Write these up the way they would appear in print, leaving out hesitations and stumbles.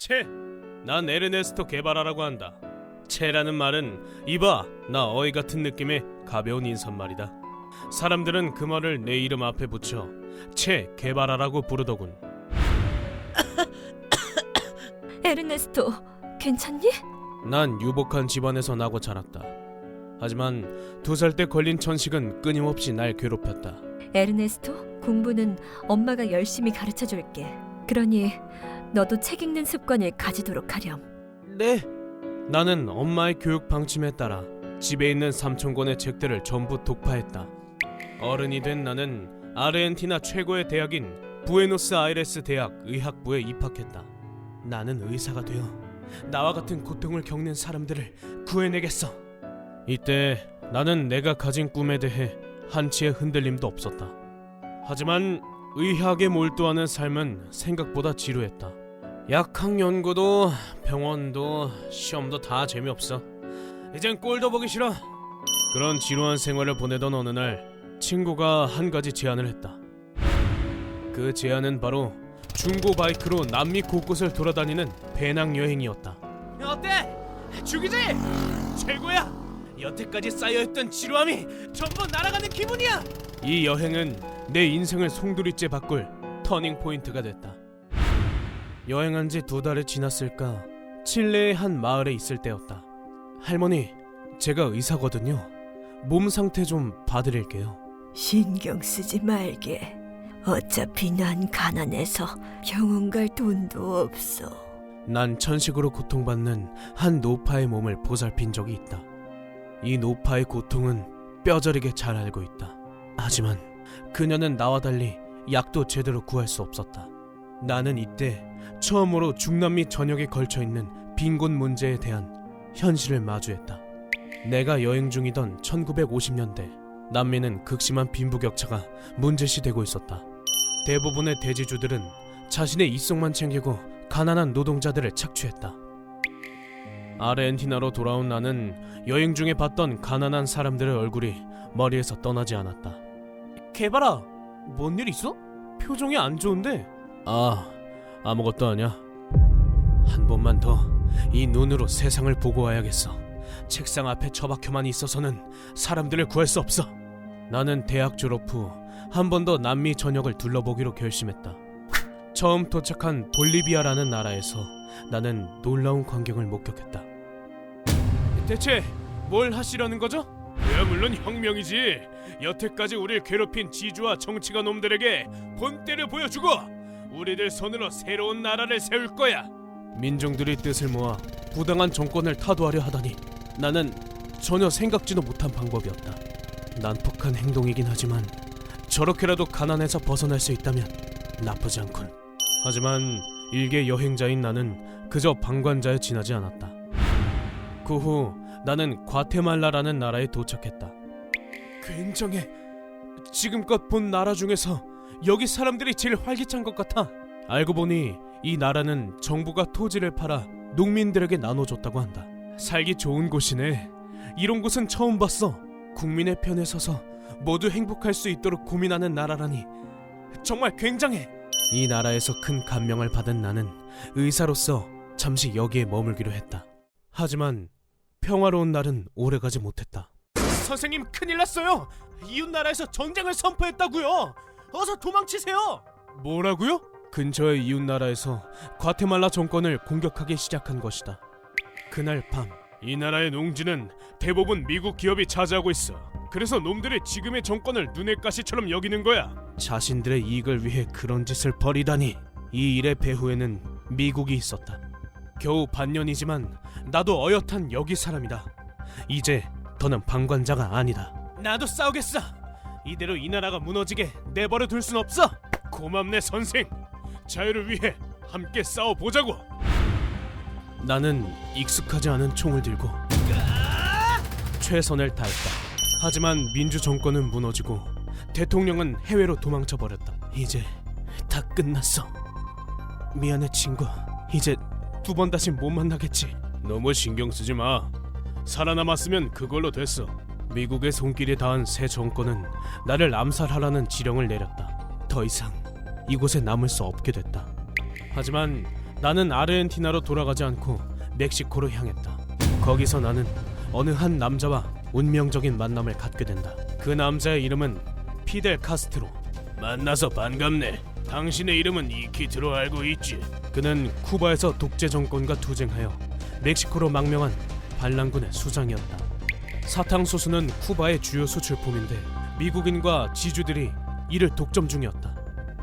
채, 난 에르네스토 게바라라고 한다. 채라는 말은 이봐, 나 어이 같은 느낌의 가벼운 인사말이다. 사람들은 그 말을 내 이름 앞에 붙여 채 게바라라고 부르더군. 에르네스토, 괜찮니? 난 유복한 집안에서 나고 자랐다. 하지만 2살 때 걸린 천식은 끊임없이 날 괴롭혔다. 에르네스토, 공부는 엄마가 열심히 가르쳐줄게. 그러니 너도 책 읽는 습관을 가지도록 하렴. 네. 나는 엄마의 교육 방침에 따라 집에 있는 3,000권의 책들을 전부 독파했다. 어른이 된 나는 아르헨티나 최고의 대학인 부에노스아이레스 대학 의학부에 입학했다. 나는 의사가 되어 나와 같은 고통을 겪는 사람들을 구해내겠어. 이때 나는 내가 가진 꿈에 대해 한치의 흔들림도 없었다. 하지만 의학에 몰두하는 삶은 생각보다 지루했다. 약학 연구도 병원도 시험도 다 재미없어. 이젠 꼴도 보기 싫어. 그런 지루한 생활을 보내던 어느 날 친구가 한 가지 제안을 했다. 그 제안은 바로 중고 바이크로 남미 곳곳을 돌아다니는 배낭여행이었다. 어때? 죽이지? 최고야! 여태까지 쌓여있던 지루함이 전부 날아가는 기분이야! 이 여행은 내 인생을 송두리째 바꿀 터닝 포인트가 됐다. 여행한 지 2달이 지났을까 칠레의 한 마을에 있을 때였다. 할머니, 제가 의사거든요. 몸 상태 좀 봐드릴게요. 신경 쓰지 말게. 어차피 난 가난해서 병원 갈 돈도 없어. 난 천식으로 고통받는 한 노파의 몸을 보살핀 적이 있다. 이 노파의 고통은 뼈저리게 잘 알고 있다. 하지만 그녀는 나와 달리 약도 제대로 구할 수 없었다. 나는 이때 처음으로 중남미 전역에 걸쳐있는 빈곤 문제에 대한 현실을 마주했다. 내가 여행 중이던 1950년대 남미는 극심한 빈부격차가 문제시되고 있었다. 대부분의 대지주들은 자신의 이속만 챙기고 가난한 노동자들을 착취했다. 아르헨티나로 돌아온 나는 여행 중에 봤던 가난한 사람들의 얼굴이 머리에서 떠나지 않았다. 개발아, 뭔 일 있어? 표정이 안 좋은데? 아무것도 아니야. 한 번만 더 이 눈으로 세상을 보고 와야겠어. 책상 앞에 처박혀만 있어서는 사람들을 구할 수 없어. 나는 대학 졸업 후 한 번 더 남미 전역을 둘러보기로 결심했다. 처음 도착한 볼리비아라는 나라에서 나는 놀라운 광경을 목격했다. 대체 뭘 하시려는 거죠? 그야 물론 혁명이지. 여태까지 우릴 괴롭힌 지주와 정치가 놈들에게 본때를 보여주고 우리들 손으로 새로운 나라를 세울 거야. 민중들이 뜻을 모아 부당한 정권을 타도하려 하다니 나는 전혀 생각지도 못한 방법이었다. 난폭한 행동이긴 하지만 저렇게라도 가난에서 벗어날 수 있다면 나쁘지 않군. 하지만 일개 여행자인 나는 그저 방관자에 지나지 않았다. 그 후 나는 과테말라라는 나라에 도착했다. 굉장해. 지금껏 본 나라 중에서 여기 사람들이 제일 활기찬 것 같아. 알고 보니 이 나라는 정부가 토지를 팔아 농민들에게 나눠줬다고 한다. 살기 좋은 곳이네. 이런 곳은 처음 봤어. 국민의 편에 서서 모두 행복할 수 있도록 고민하는 나라라니 정말 굉장해. 이 나라에서 큰 감명을 받은 나는 의사로서 잠시 여기에 머물기로 했다. 하지만 평화로운 날은 오래가지 못했다. 선생님, 큰일 났어요. 이웃 나라에서 전쟁을 선포했다고요. 어서 도망치세요. 뭐라고요? 근처의 이웃 나라에서 과테말라 정권을 공격하기 시작한 것이다. 그날 밤 이 나라의 농지는 대부분 미국 기업이 차지하고 있어. 그래서 놈들이 지금의 정권을 눈의 가시처럼 여기는 거야. 자신들의 이익을 위해 그런 짓을 벌이다니. 이 일의 배후에는 미국이 있었다. 겨우 반년이지만 나도 어엿한 여기 사람이다. 이제 더는 방관자가 아니다. 나도 싸우겠어. 이대로 이 나라가 무너지게 내버려 둘 순 없어. 고맙네 선생. 자유를 위해 함께 싸워보자고. 나는 익숙하지 않은 총을 들고 최선을 다했다. 하지만 민주 정권은 무너지고 대통령은 해외로 도망쳐버렸다. 이제 다 끝났어. 미안해 친구. 이제 2번 다시 못 만나겠지. 너무 신경 쓰지 마. 살아남았으면 그걸로 됐어. 미국의 손길이 닿은 새 정권은 나를 암살하라는 지령을 내렸다. 더 이상 이곳에 남을 수 없게 됐다. 하지만 나는 아르헨티나로 돌아가지 않고 멕시코로 향했다. 거기서 나는 어느 한 남자와 운명적인 만남을 갖게 된다. 그 남자의 이름은 피델 카스트로. 만나서 반갑네. 당신의 이름은 이키트로 알고 있지? 그는 쿠바에서 독재 정권과 투쟁하여 멕시코로 망명한 반란군의 수장이었다. 사탕수수는 쿠바의 주요 수출품인데 미국인과 지주들이 이를 독점 중이었다.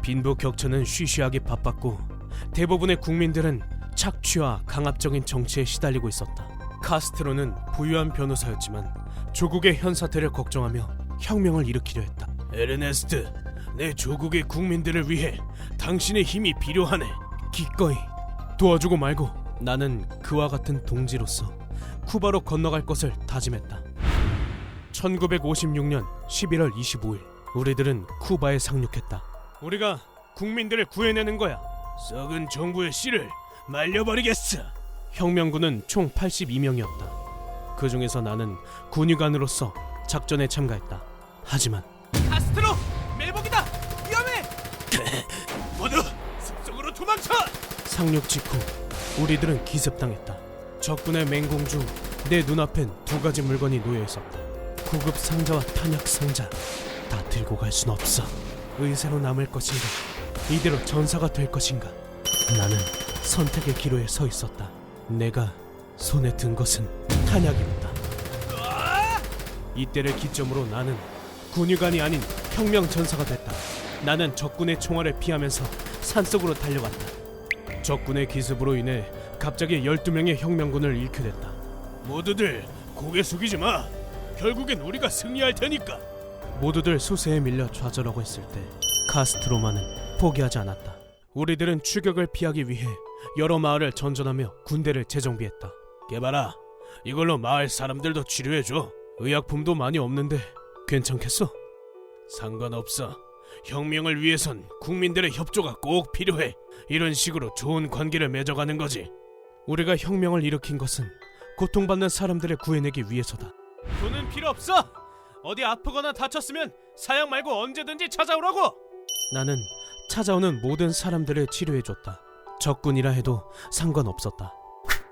빈부격차는 쉬쉬하게 바빴고 대부분의 국민들은 착취와 강압적인 정치에 시달리고 있었다. 카스트로는 부유한 변호사였지만 조국의 현사태를 걱정하며 혁명을 일으키려 했다. 에르네스트, 내 조국의 국민들을 위해 당신의 힘이 필요하네. 기꺼이 도와주고 말고. 나는 그와 같은 동지로서 쿠바로 건너갈 것을 다짐했다. 1956년 11월 25일 우리들은 쿠바에 상륙했다. 우리가 국민들을 구해내는 거야. 썩은 정부의 씨를 말려버리겠어. 혁명군은 총 82명이었다. 그 중에서 나는 군의관으로서 작전에 참가했다. 하지만 카스트로! 멜복이다! 위험해! 모두 숲속으로 도망쳐! 상륙 직후 우리들은 기습당했다. 적군의 맹공 중 내 눈앞엔 두 가지 물건이 놓여있었다. 구급 상자와 탄약 상자. 다 들고 갈 순 없어. 의사로 남을 것인가, 이대로 전사가 될 것인가. 나는 선택의 기로에 서 있었다. 내가 손에 든 것은 탄약이었다. 이때를 기점으로 나는 군의관이 아닌 혁명 전사가 됐다. 나는 적군의 총알을 피하면서 산속으로 달려갔다. 적군의 기습으로 인해 갑자기 12명의 혁명군을 잃게 됐다. 모두들 고개 숙이지 마. 결국엔 우리가 승리할 테니까. 모두들 수세에 밀려 좌절하고 있을 때 카스트로만은 포기하지 않았다. 우리들은 추격을 피하기 위해 여러 마을을 전전하며 군대를 재정비했다. 개발아, 이걸로 마을 사람들도 치료해줘. 의약품도 많이 없는데 괜찮겠어? 상관없어. 혁명을 위해선 국민들의 협조가 꼭 필요해. 이런 식으로 좋은 관계를 맺어가는 거지. 우리가 혁명을 일으킨 것은 고통받는 사람들을 구해내기 위해서다. 돈은 필요 없어. 어디 아프거나 다쳤으면 사양 말고 언제든지 찾아오라고. 나는 찾아오는 모든 사람들을 치료해줬다. 적군이라 해도 상관없었다.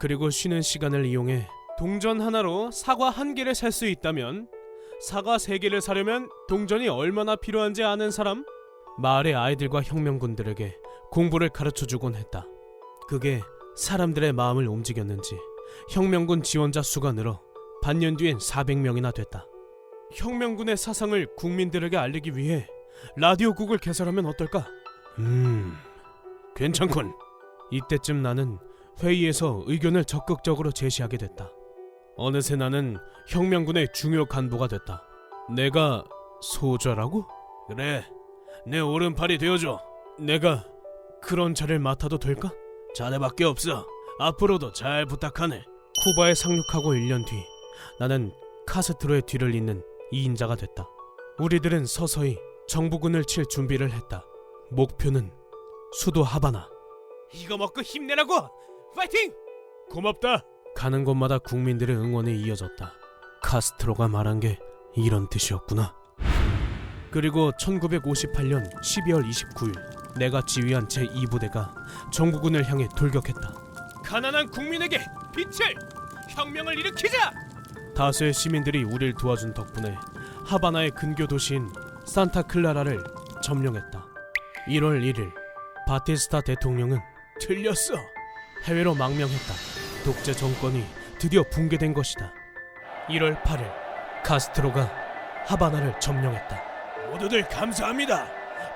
그리고 쉬는 시간을 이용해 동전 하나로 사과 1개를 살 수 있다면 사과 3개를 사려면 동전이 얼마나 필요한지 아는 사람? 마을의 아이들과 혁명군들에게 공부를 가르쳐주곤 했다. 그게 사람들의 마음을 움직였는지 혁명군 지원자 수가 늘어 반년 뒤엔 400명이나 됐다. 혁명군의 사상을 국민들에게 알리기 위해 라디오국을 개설하면 어떨까? 괜찮군. 이때쯤 나는 회의에서 의견을 적극적으로 제시하게 됐다. 어느새 나는 혁명군의 중요 간부가 됐다. 내가 소좌라고? 그래, 내 오른팔이 되어줘. 내가 그런 자리를 맡아도 될까? 자네밖에 없어. 앞으로도 잘 부탁하네. 쿠바에 상륙하고 1년 뒤 나는 카스트로의 뒤를 잇는 2인자가 됐다. 우리들은 서서히 정부군을 칠 준비를 했다. 목표는 수도 하바나. 이거 먹고 힘내라고! 파이팅! 고맙다! 가는 곳마다 국민들의 응원이 이어졌다. 카스트로가 말한 게 이런 뜻이었구나. 그리고 1958년 12월 29일 내가 지휘한 제2부대가 정부군을 향해 돌격했다. 가난한 국민에게 빛을! 혁명을 일으키자! 다수의 시민들이 우리를 도와준 덕분에 하바나의 근교 도시인 산타클라라를 점령했다. 1월 1일 바티스타 대통령은 틀렸어. 해외로 망명했다. 독재 정권이 드디어 붕괴된 것이다. 1월 8일 카스트로가 하바나를 점령했다. 모두들 감사합니다.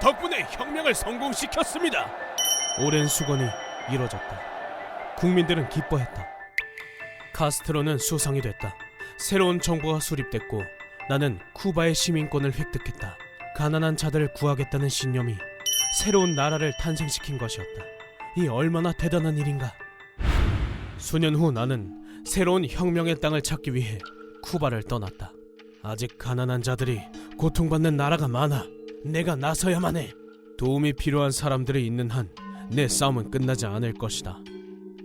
덕분에 혁명을 성공시켰습니다. 오랜 수건이 이뤄졌다. 국민들은 기뻐했다. 카스트로는 수상이 됐다. 새로운 정부가 수립됐고 나는 쿠바의 시민권을 획득했다. 가난한 자들을 구하겠다는 신념이 새로운 나라를 탄생시킨 것이었다. 이 얼마나 대단한 일인가. 수년 후 나는 새로운 혁명의 땅을 찾기 위해 쿠바를 떠났다. 아직 가난한 자들이 고통받는 나라가 많아. 내가 나서야만 해. 도움이 필요한 사람들이 있는 한 내 싸움은 끝나지 않을 것이다.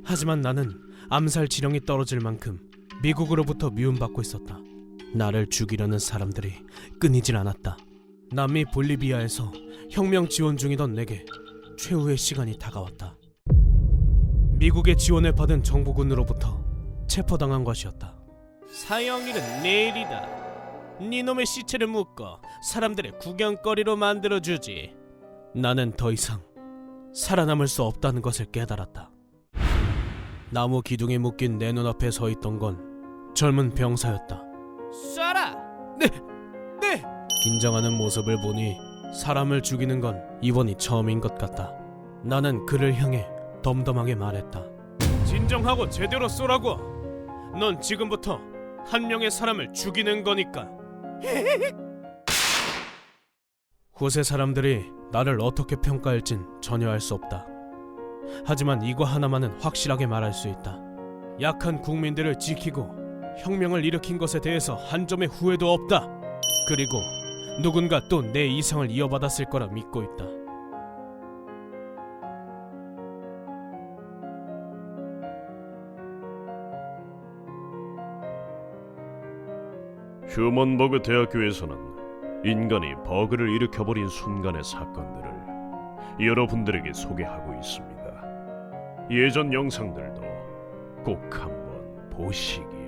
하지만 나는 암살 지령이 떨어질 만큼 미국으로부터 미움받고 있었다. 나를 죽이려는 사람들이 끊이질 않았다. 남미 볼리비아에서 혁명 지원 중이던 내게 최후의 시간이 다가왔다. 미국의 지원을 받은 정부군으로부터 체포당한 것이었다. 사형일은 내일이다. 니놈의 시체를 묶어 사람들의 구경거리로 만들어주지. 나는 더 이상 살아남을 수 없다는 것을 깨달았다. 나무 기둥에 묶인 내 눈앞에 서 있던 건 젊은 병사였다. 쏴라! 네! 긴장하는 모습을 보니 사람을 죽이는 건 이번이 처음인 것 같다. 나는 그를 향해 덤덤하게 말했다. 진정하고 제대로 쏘라고. 넌 지금부터 한 명의 사람을 죽이는 거니까. 후세 사람들이 나를 어떻게 평가할진 전혀 알 수 없다. 하지만 이거 하나만은 확실하게 말할 수 있다. 약한 국민들을 지키고 혁명을 일으킨 것에 대해서 한 점의 후회도 없다. 그리고 누군가 또 내 이상을 이어받았을 거라 믿고 있다. 휴먼버그 대학교에서는 인간이 버그를 일으켜버린 순간의 사건들을 여러분들에게 소개하고 있습니다. 예전 영상들도 꼭 한번 보시기